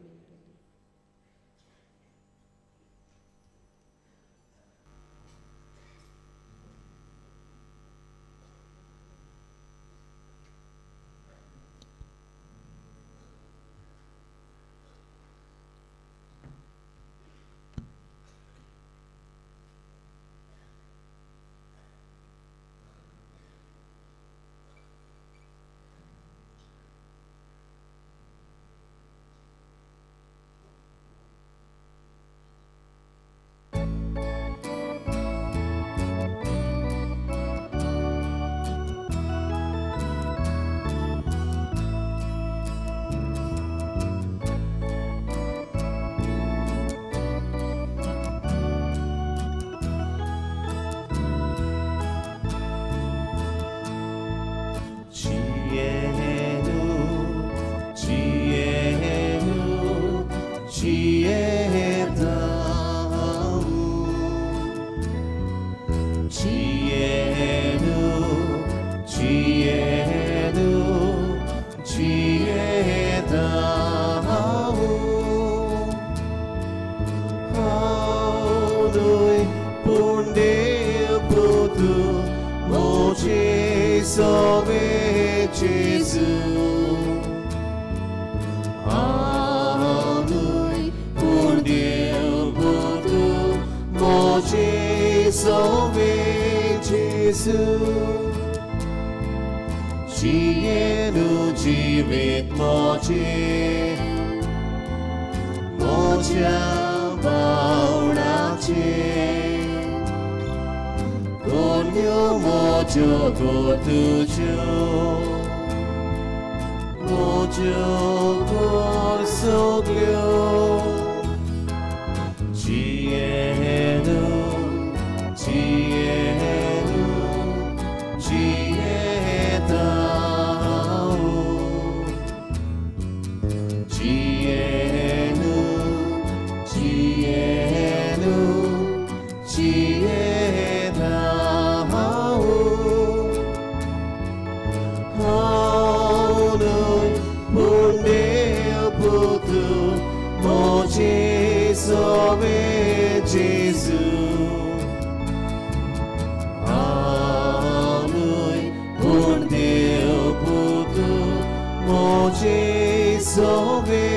S4: मोजे सोवे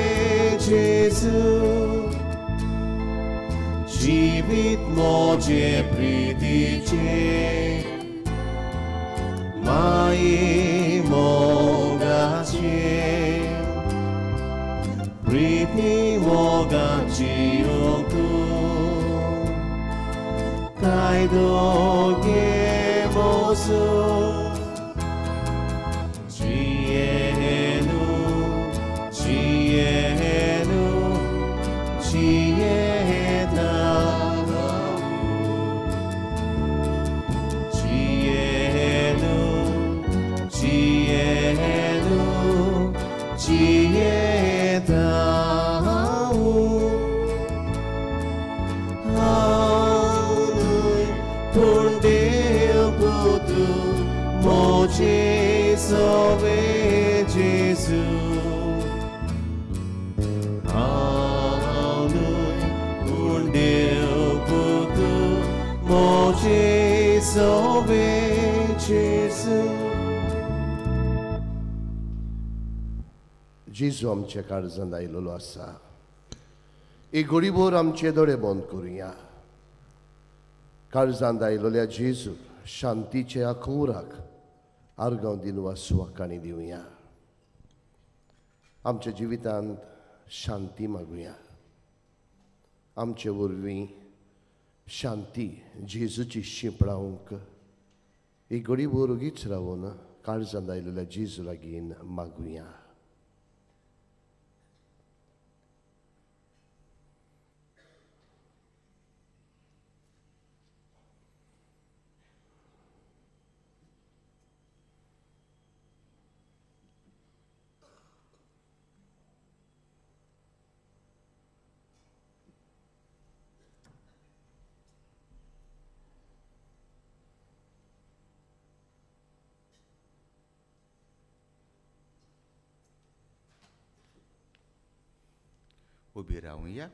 S4: जेजू जिवीत मोजे प्रीतीचे माये मोगाचे प्रीती मोगाची ओकू कायदोगे moso Cienu, cienu, cienu, cienu, ciedau. Aunui pundeu putu moje sove Jesu. Aunui pundeu putu moje sove Jesu.
S11: जेजू आमच्या काळजांत आयिल्लो आसा. एक घडीभर आमचे दोळे बंद करुया. काळजांत आयिल्ल्या जेजू शांतीचे आखुराक आर्गांव दिनवा सुवाकाणी दिवया. आमच्या जिवितांत शांती मागुया. आमचे वरवीं शांती जेजूची शिंपडावंक एक घडीभर उगीच रावन काळजांत आयिल्ल्या जेजू लागीं मागुया.
S9: उबी रावया.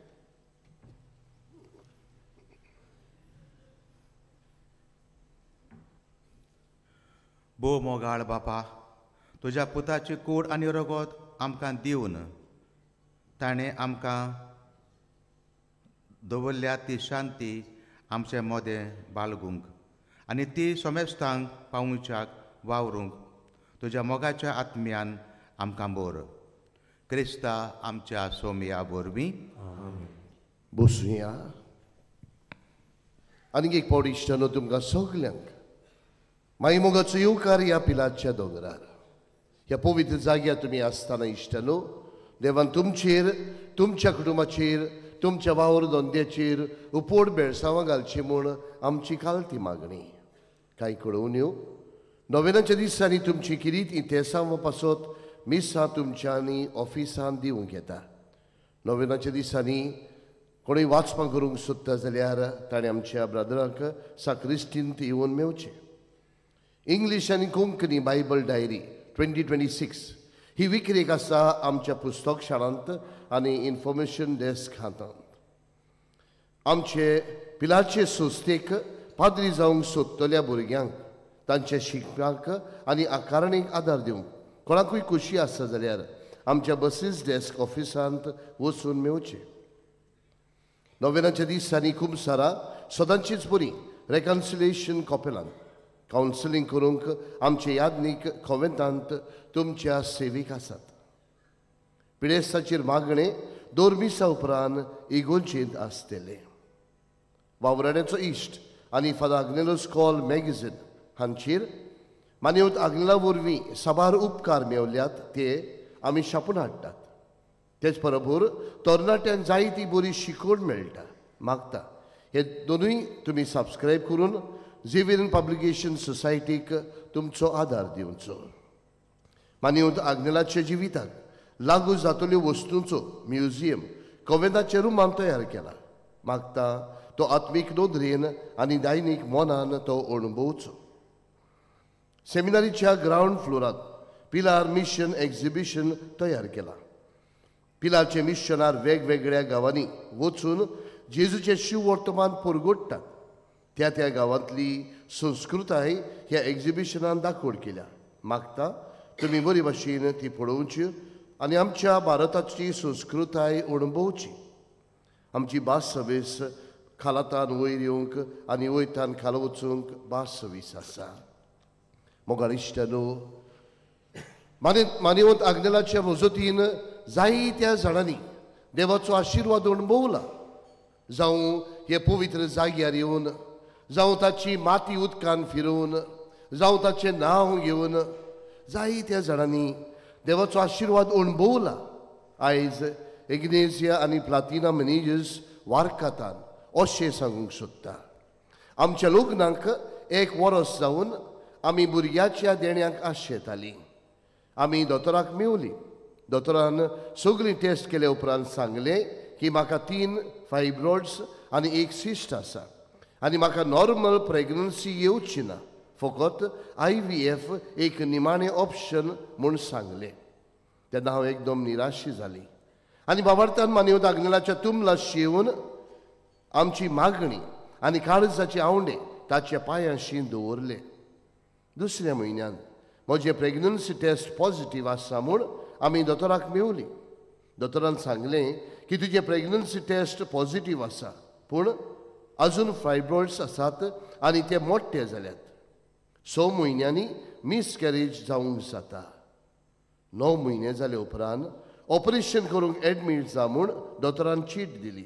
S9: बो मोगाळ बापा, तुज्या पुताची कूड आनी रगत आमकां दिवन ताणें आमकां दवरल्या ती शांती आमचे मोदें बाळगूंक आनी ती सोमेस्तांक पावुच्याक वावरूंक तुज्या मोगाच्या आत्म्यान आमकां बोर. क्रिस्ता आमच्या सोमया वरवीं
S11: बसूया. आनीक एक पावटी इश्टानो तुमकां सगल्यांक मागीर मोगाचो येवकार ह्या पिलाच्या दोंगरार ह्या पवित्र जाग्यार तुमी आसतना इश्टानो देवान तुमचेर, तुमच्या कुटुंबाचेर, तुमच्या वावर धंद्याचेर उपोड बेळसांवां घालची म्हूण आमची कालती मागणी. कांय कळोवण्यो नोवेनाच्या दिसांनी तुमची किरीत इतिहासां पासत मिसां तुमच्यांनी ऑफिसांत दिवंक येता. नोवेनाच्या दिसांनी कोणूय वाचपां करूंक सोदता जाल्यार ताणें आमच्या ब्रदराक साक्रिस्टींत येवन मेवचें. इंग्लीश आनी कोंकणी बायबल डायरी 2026 ही विक्रेक आसा आमच्या पुस्तक शाळांत आनी इन्फॉर्मेशन डेस्क हातांत. आमचे पिलाचे संस्थेक पाद्री जावंक सोदतल्या भुरग्यांक तांच्या शिकपाक आनी आकारणेक आदार दिवंक कोणाकूय खोशी आसा जाल्यार आमच्या बसीस डेस्क ऑफिसांत वचून मेवचें. नोवेनाच्या दिसांनी खूब सारा सदांचीच बरी रेकन्सिलेशन कॉपेलांत कावन्सिलींग करूंक आमचे यादनीक कॉवेंतांत तुमच्या सेवीक आसात. पिडेस्ताचेर मागणें 2 मिसां उपरांत इगोलचेंत आसतलें. वावराड्याचो इश्ट आनी फादर आग्नेलोस कॉल मॅगझीन हांचेर मान्यवत आग्नेला वरवीं साबार उपकार मेवल्यात ते आमी छापून हाडटात. तेच बरोबर तरणाट्यांक जायती बरी शिकवण मेळटा. मागता हे दोनूय तुमी सबस्क्रायब करून झेवियन पब्लिकेशन सोसायटीक तुमचो आदार दिवचो. मान्यवत आग्नेलाच्या जिविताक लागू जातल्यो वस्तूंचो म्युजियम कॉवेंताच्या रुमान तयार केला. मागता तो आत्मीक नोंदरेन आनी दैनीक मोनान तो अणभवचो. सेमिनारीच्या ग्रावंड फ्लोरांत पिलार मिशन एक्झिबिशन तयार केला. पिलारचे मिशनार वेगवेगळ्या गांवांनी वचून जेजूचे शिव वर्तमान परगोडटात. त्या त्या गांवांतली संस्कृताय ह्या एक्झिबिशनान दाखोवड केल्या. मागता तुमी बरे भाशेन ती पळोवच्यो आनी आमच्या भारताची संस्कृताय अणभवची. आमची भास सवेस खालातान वयर येवंक आनी वयतान खाल वचूंक भास सवीस आसा. मोगाळ इश्टानो, मानिवंत आग्नेलाच्या मजतीन जायत्या जाणांनी देवाचो आशिर्वाद अणभवला. जावं हे पवित्र जाग्यार येवन, जावं ताची माती उदकान फिरोवन, जावं ताचें नांव घेवन जायत्या जाणांनी देवाचो आशिर्वाद अणभवला. आयज इग्नेजिया आनी प्लातिना मेनेजीस वारकातान अशें सांगूंक सोदता. आमच्या लग्नाक 1 वर्स जावन आमी भुरग्याच्या देण्यांक आशेतालीं. आमी दोतोराक मेवलीं. दोतोरान सगळीं टेस्ट केले उपरांत सांगलें की म्हाका 3 फायब्रॉइड्स आनी 1 सिस्ट आसा आनी म्हाका नॉर्मल प्रेग्नन्सी येवची ना, फकत IVF एक निमाणें ऑप्शन म्हूण सांगलें. तेन्ना हांव एकदम निराशी जाली आनी बाबार्थान मानिवंत आग्नेलाच्या तुमलाशी येवन आमची मागणी आनी काळजाचे आवंडे ताच्या पांयाशी दवरले. दुसऱ्या म्हयन्यान म्हजें प्रेग्नन्सी टेस्ट पॉझिटीव आसा म्हूण आमी दोतोराक मेवलीं. दोतोरान सांगलें की तुजें प्रेग्नन्सी टेस्ट पॉझिटीव आसा, पूण अजून फायब्रॉइड्स आसात आनी ते मोठे जाल्यात. 6 म्हयन्यांनी मिसकॅरेज जावंक जाता. 9 म्हयने जाले उपरांत ऑपरेशन करूंक एडमीट जा म्हूण दोतोरान चीट दिली.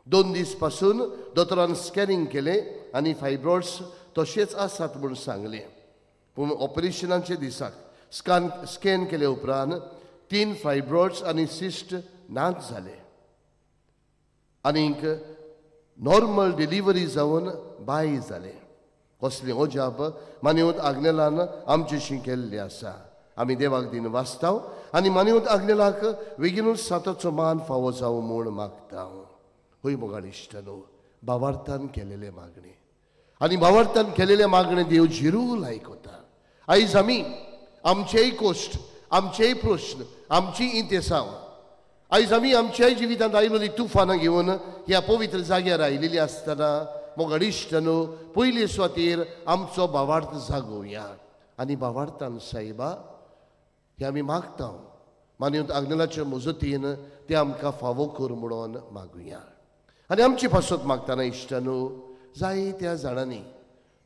S11: 2 दीस पासून दोतोरान स्कॅनिंग केलें आनी फायब्रॉइड्स तशेंच आसात म्हूण सांगलें. पूण ऑपरेशनाचे दिसाक स्कॅन केले उपरांत 3 फायब्रॉइड्स आनी सिस्ट नाच जाले आनीक नॉर्मल डिलिव्हरी जावन बाय जाले. कसलें अजाप मानिवंत आग्नेलान आमचेशी केल्लें आसा. आमी देवाक दिन वाचताव आनी मानिवंत आग्नेलाक बेगीनूच साताचो मान फावो जावं म्हूण मागताव. हय मोगाळ इश्टानो, भावार्थान केलेले मागणे आनी भावार्थान केलेले मागणे देव जिरूल आयकता. आयज आमी आमचेय कोश्ट, आमचेय प्रश्न, आमची इंतेसांव आयज आमी आमच्याय जिवितांत आयिल्लीं तुफानां घेवन ह्या पवित्र जाग्यार आयिल्लीं आसतना मोगाळ इश्टानो, पयले सुवातेर आमचो भावार्थ जागोवया आनी भावार्थान सायबा हे आमी मागता. मानिवंत आग्नेलाच्या मजतीन ते आमकां फावो कर म्हणून मागुया. आनी आमची पासत मागतना इश्टानो, जायत्या जाणांनी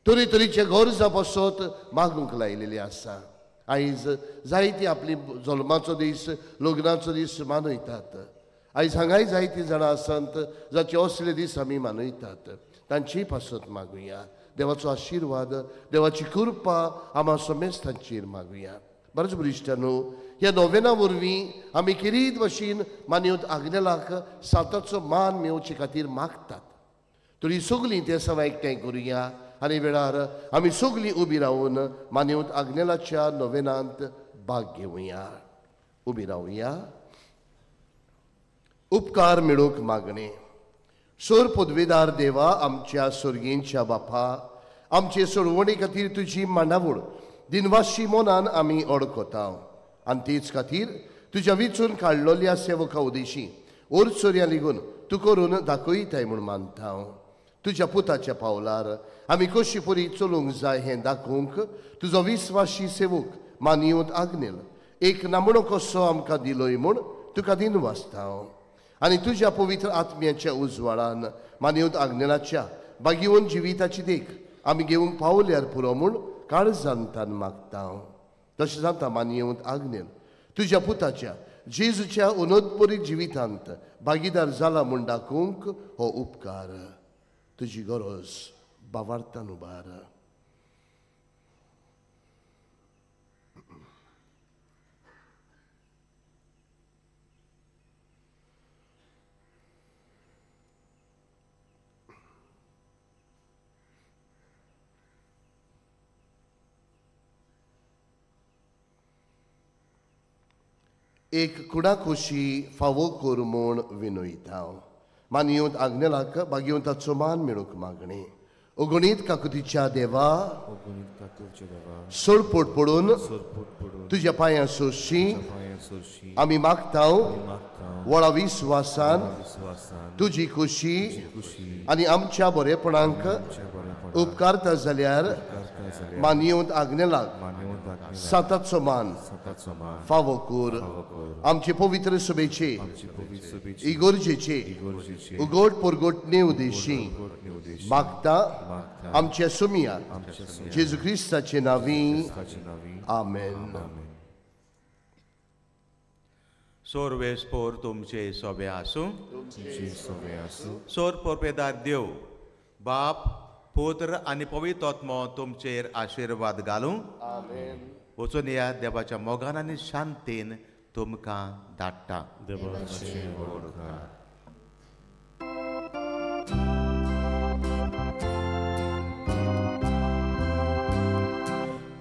S11: तरेतरेचे गरजा पासत मागूंक लायलेले आसा. आयज जायती आपली जल्माचो दीस, लग्नाचो दीस मनयतात. आयज हांगाय जायतीं जाणां आसात जाचे असले दीस आमी मनयतात. तांची पासत मागुया. देवाचो आशिर्वाद, देवाची कृपा आम्हा समेस्तांचेर मागुया. बरेच इश्टानो, ह्या नोवेना वरवीं आमी किरीत भाशेन मानिवंत आग्नेलाक साताचो मान मेवचे खातीर मागतात. तरी सगळीं ते सवाय एकठांय करुया आनी वेळार आमी सगळीं उबी रावन मानिवंत आग्नेलाच्या नोवेनांत भाग घेवया. उबी रावया. उपकार मेळूंक मागणे. सोर पदवेदार देवा, आमच्या स्वर्गींच्या बापा, आमचे सोडवणे खातीर तुजी मांडावळ दिनवाशी मोनान आमी अडकताव आनी तेच खातीर तुज्या विचून काडलोल्या सेवका उदेशी ओरचोऱ्या लेगून तूं करून दाखयताय म्हूण मानताव. तुज्या पुताच्या पावलार आमी कशी परी चलूंक जाय हें दाखोवंक तुजो विस्वाशी सेवक मानिवंत आग्नेल एक नामणो कसो आमकां दिलोय म्हूण तुका दिनवासताव. आनी तुज्या पवित्र आत्म्याच्या उजवाडान मानिवंत आग्नेलाच्या बागिवंत जिविताची देख आमी घेवंक पावल्यार पुरो म्हूण काळजांतान मागताव. तशें जाता मानिवंत आग्नेल तुज्या पुताच्या जेजूच्या उनोदपरी जिवितांत भागीदार जाला म्हूण दाखोवंक हो उपकार. तुजी गरज भावार्थान उबार. एक कुडाकोशी फावो कर म्हूण विनयताव. मानिवंत आग्नेलाक भाग्यवंताचो मान मेळूंक मागणे. अगणीत काकुतीच्या देवा, सोडपोट पडून तुज्या पांयां सोशी आमी मागताव. वळा विस्वासान तुजी खुशी आनी आमच्या बरेपणांक उपकारता जाल्यार मानिवंत आग्नेलाक सताचो मान फावो कर आमचे पवित्र सभेचे इगोर्जेचे उगोट परगोटणे उद्देशी मागता आमच्या सुमियार जेजू क्रिस्ताचे नावी आमेन.
S9: सोरवेस्पोर तुमचे सोबे आसूं सोर पोरपेदार देव बाप पुत्र आनी पवित्र आत्मो तुमचेर आशीर्वाद घालूं. वचून या देवाच्या मोगान आनी शांतीन तुमकां धाडटा.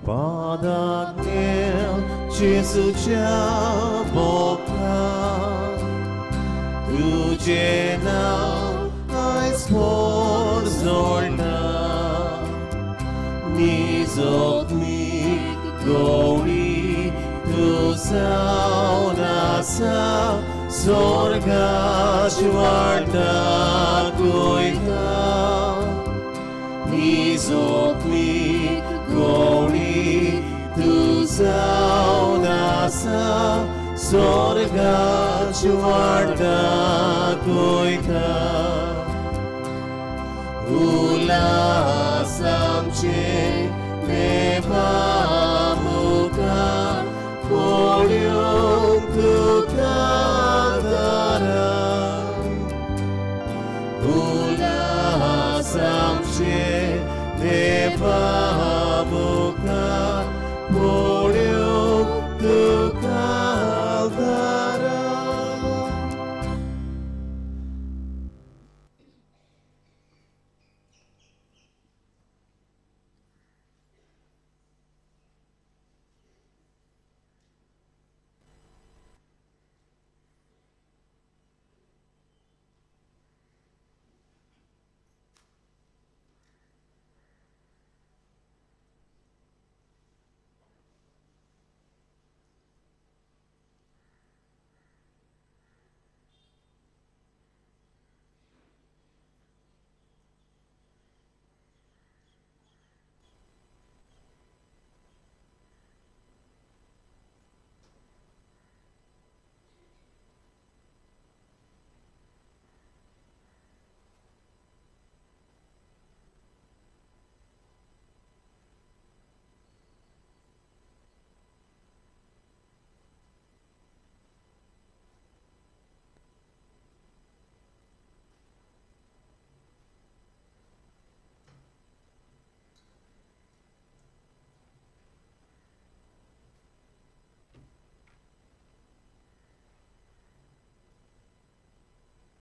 S4: पादाक जेजूच्या बोकां तुजें नांव आयज व्हड जोडटा. निजोकमीक गवळी तूं जावन आसा स्वर्गाची वाटाक वयता. निजोकमीक गवळी तूं जावन आसा स्वर्गाची वाटाक वयता. उल्हास आमचें